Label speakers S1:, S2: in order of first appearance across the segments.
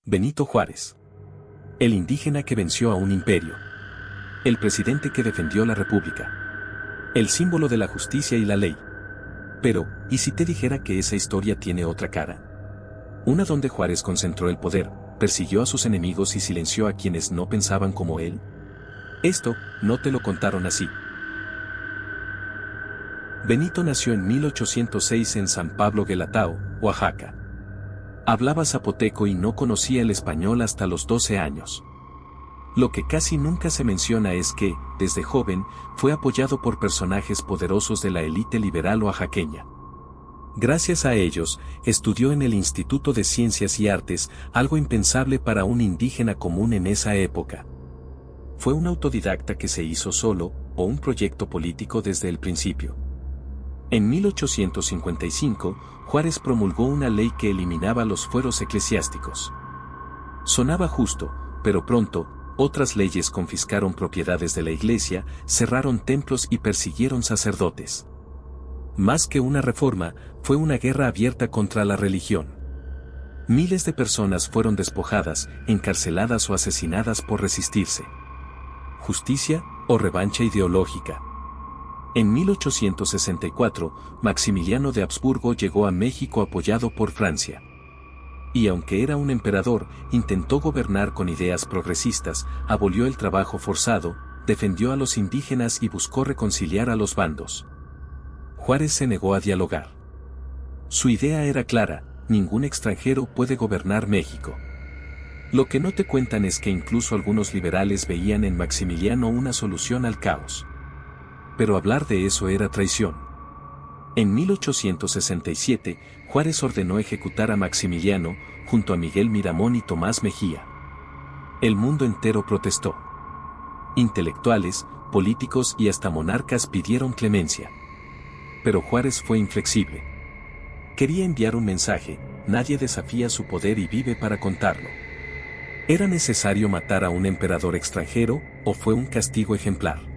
S1: Benito Juárez. El indígena que venció a un imperio. El presidente que defendió la república. El símbolo de la justicia y la ley. Pero, ¿y si te dijera que esa historia tiene otra cara? Una donde Juárez concentró el poder, persiguió a sus enemigos y silenció a quienes no pensaban como él. Esto, no te lo contaron así. Benito nació en 1806 en San Pablo Guelatao, Oaxaca. Hablaba zapoteco y no conocía el español hasta los 12 años. Lo que casi nunca se menciona es que, desde joven, fue apoyado por personajes poderosos de la élite liberal oaxaqueña. Gracias a ellos, estudió en el Instituto de Ciencias y Artes, algo impensable para un indígena común en esa época. Fue un autodidacta que se hizo solo, o un proyecto político desde el principio. En 1855, Juárez promulgó una ley que eliminaba los fueros eclesiásticos. Sonaba justo, pero pronto, otras leyes confiscaron propiedades de la iglesia, cerraron templos y persiguieron sacerdotes. Más que una reforma, fue una guerra abierta contra la religión. Miles de personas fueron despojadas, encarceladas o asesinadas por resistirse. ¿Justicia o revancha ideológica? En 1864, Maximiliano de Habsburgo llegó a México apoyado por Francia. Y aunque era un emperador, intentó gobernar con ideas progresistas, abolió el trabajo forzado, defendió a los indígenas y buscó reconciliar a los bandos. Juárez se negó a dialogar. Su idea era clara: ningún extranjero puede gobernar México. Lo que no te cuentan es que incluso algunos liberales veían en Maximiliano una solución al caos. Pero hablar de eso era traición. En 1867, Juárez ordenó ejecutar a Maximiliano, junto a Miguel Miramón y Tomás Mejía. El mundo entero protestó. Intelectuales, políticos y hasta monarcas pidieron clemencia. Pero Juárez fue inflexible. Quería enviar un mensaje: nadie desafía su poder y vive para contarlo. ¿Era necesario matar a un emperador extranjero, o fue un castigo ejemplar?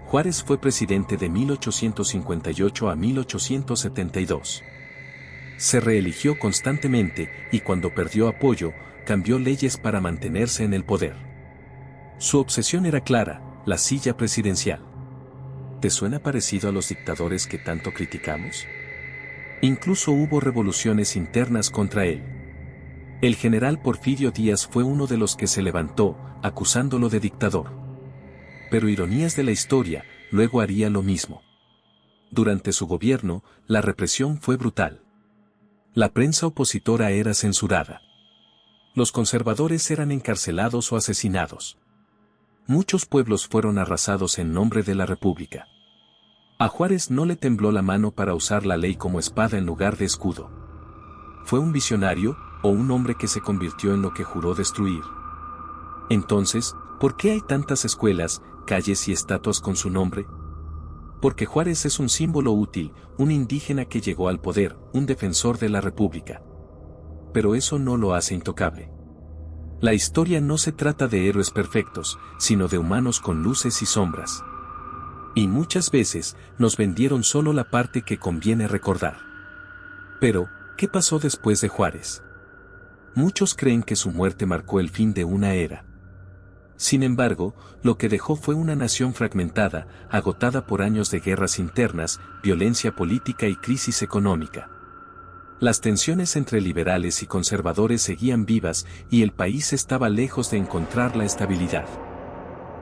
S1: Juárez fue presidente de 1858 a 1872. Se reeligió constantemente, y cuando perdió apoyo, cambió leyes para mantenerse en el poder. Su obsesión era clara: la silla presidencial. ¿Te suena parecido a los dictadores que tanto criticamos? Incluso hubo revoluciones internas contra él. El general Porfirio Díaz fue uno de los que se levantó, acusándolo de dictador. Pero ironías de la historia, luego haría lo mismo. Durante su gobierno, la represión fue brutal. La prensa opositora era censurada. Los conservadores eran encarcelados o asesinados. Muchos pueblos fueron arrasados en nombre de la República. A Juárez no le tembló la mano para usar la ley como espada en lugar de escudo. ¿Fue un visionario, o un hombre que se convirtió en lo que juró destruir? Entonces, ¿por qué hay tantas escuelas, calles y estatuas con su nombre? Porque Juárez es un símbolo útil, un indígena que llegó al poder, un defensor de la República. Pero eso no lo hace intocable. La historia no se trata de héroes perfectos, sino de humanos con luces y sombras. Y muchas veces, nos vendieron solo la parte que conviene recordar. Pero, ¿qué pasó después de Juárez? Muchos creen que su muerte marcó el fin de una era. Sin embargo, lo que dejó fue una nación fragmentada, agotada por años de guerras internas, violencia política y crisis económica. Las tensiones entre liberales y conservadores seguían vivas, y el país estaba lejos de encontrar la estabilidad.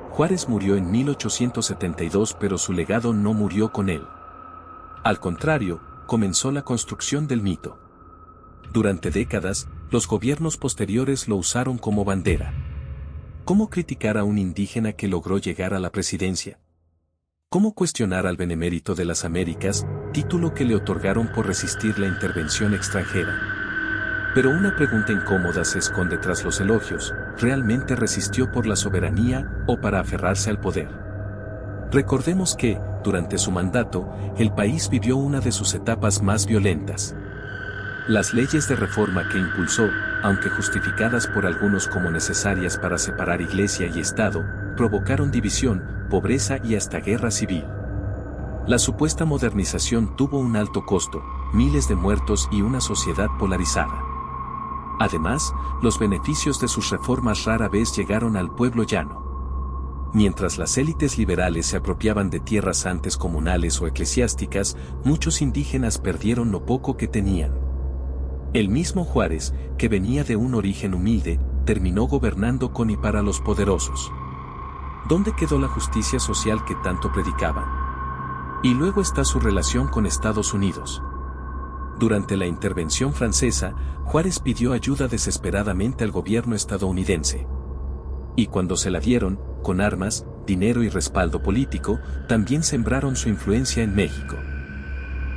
S1: Juárez murió en 1872, pero su legado no murió con él. Al contrario, comenzó la construcción del mito. Durante décadas, los gobiernos posteriores lo usaron como bandera. ¿Cómo criticar a un indígena que logró llegar a la presidencia? ¿Cómo cuestionar al Benemérito de las Américas, título que le otorgaron por resistir la intervención extranjera? Pero una pregunta incómoda se esconde tras los elogios: ¿realmente resistió por la soberanía o para aferrarse al poder? Recordemos que, durante su mandato, el país vivió una de sus etapas más violentas. Las leyes de reforma que impulsó, aunque justificadas por algunos como necesarias para separar Iglesia y Estado, provocaron división, pobreza y hasta guerra civil. La supuesta modernización tuvo un alto costo, miles de muertos y una sociedad polarizada. Además, los beneficios de sus reformas rara vez llegaron al pueblo llano. Mientras las élites liberales se apropiaban de tierras antes comunales o eclesiásticas, muchos indígenas perdieron lo poco que tenían. El mismo Juárez, que venía de un origen humilde, terminó gobernando con y para los poderosos. ¿Dónde quedó la justicia social que tanto predicaban? Y luego está su relación con Estados Unidos. Durante la intervención francesa, Juárez pidió ayuda desesperadamente al gobierno estadounidense. Y cuando se la dieron, con armas, dinero y respaldo político, también sembraron su influencia en México.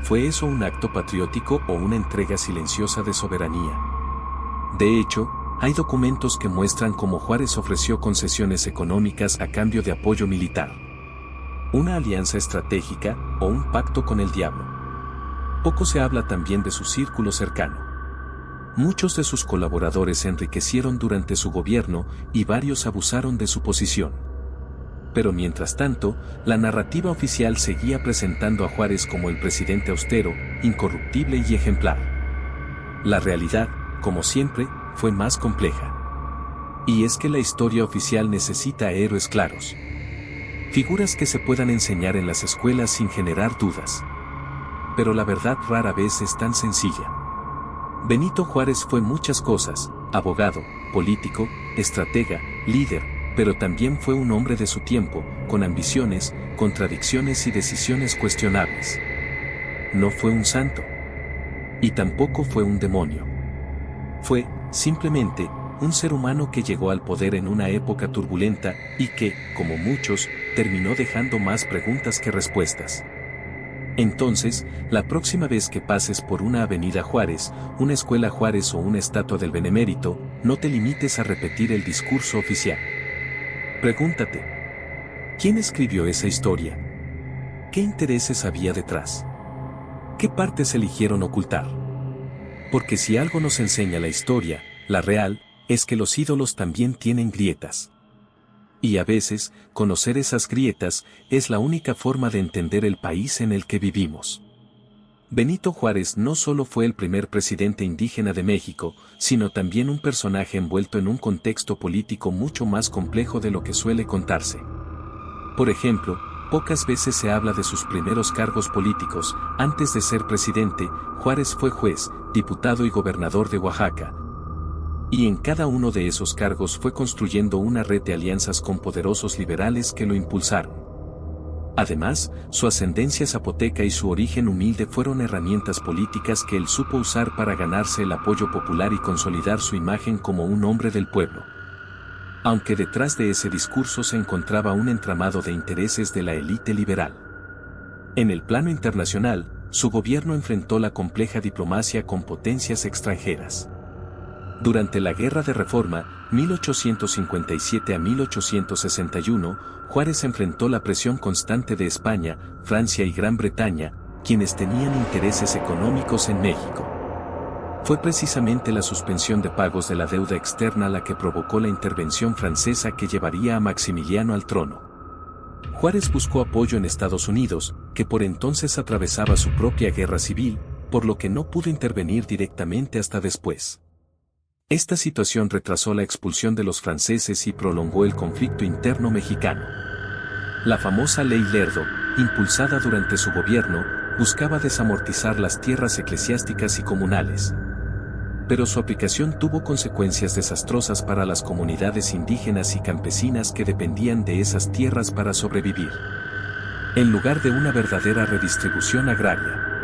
S1: ¿Fue eso un acto patriótico o una entrega silenciosa de soberanía? De hecho, hay documentos que muestran cómo Juárez ofreció concesiones económicas a cambio de apoyo militar. Una alianza estratégica o un pacto con el diablo. Poco se habla también de su círculo cercano. Muchos de sus colaboradores se enriquecieron durante su gobierno y varios abusaron de su posición. Pero mientras tanto, la narrativa oficial seguía presentando a Juárez como el presidente austero, incorruptible y ejemplar. La realidad, como siempre, fue más compleja. Y es que la historia oficial necesita héroes claros. Figuras que se puedan enseñar en las escuelas sin generar dudas. Pero la verdad rara vez es tan sencilla. Benito Juárez fue muchas cosas: abogado, político, estratega, líder, pero también fue un hombre de su tiempo, con ambiciones, contradicciones y decisiones cuestionables. No fue un santo. Y tampoco fue un demonio. Fue, simplemente, un ser humano que llegó al poder en una época turbulenta y que, como muchos, terminó dejando más preguntas que respuestas. Entonces, la próxima vez que pases por una avenida Juárez, una escuela Juárez o una estatua del Benemérito, no te limites a repetir el discurso oficial. Pregúntate: ¿quién escribió esa historia? ¿Qué intereses había detrás? ¿Qué partes eligieron ocultar? Porque si algo nos enseña la historia, la real, es que los ídolos también tienen grietas. Y a veces, conocer esas grietas es la única forma de entender el país en el que vivimos. Benito Juárez no solo fue el primer presidente indígena de México, sino también un personaje envuelto en un contexto político mucho más complejo de lo que suele contarse. Por ejemplo, pocas veces se habla de sus primeros cargos políticos. Antes de ser presidente, Juárez fue juez, diputado y gobernador de Oaxaca. Y en cada uno de esos cargos fue construyendo una red de alianzas con poderosos liberales que lo impulsaron. Además, su ascendencia zapoteca y su origen humilde fueron herramientas políticas que él supo usar para ganarse el apoyo popular y consolidar su imagen como un hombre del pueblo. Aunque detrás de ese discurso se encontraba un entramado de intereses de la élite liberal. En el plano internacional, su gobierno enfrentó la compleja diplomacia con potencias extranjeras. Durante la Guerra de Reforma, 1857 a 1861, Juárez enfrentó la presión constante de España, Francia y Gran Bretaña, quienes tenían intereses económicos en México. Fue precisamente la suspensión de pagos de la deuda externa la que provocó la intervención francesa que llevaría a Maximiliano al trono. Juárez buscó apoyo en Estados Unidos, que por entonces atravesaba su propia guerra civil, por lo que no pudo intervenir directamente hasta después. Esta situación retrasó la expulsión de los franceses y prolongó el conflicto interno mexicano. La famosa Ley Lerdo, impulsada durante su gobierno, buscaba desamortizar las tierras eclesiásticas y comunales. Pero su aplicación tuvo consecuencias desastrosas para las comunidades indígenas y campesinas que dependían de esas tierras para sobrevivir. En lugar de una verdadera redistribución agraria,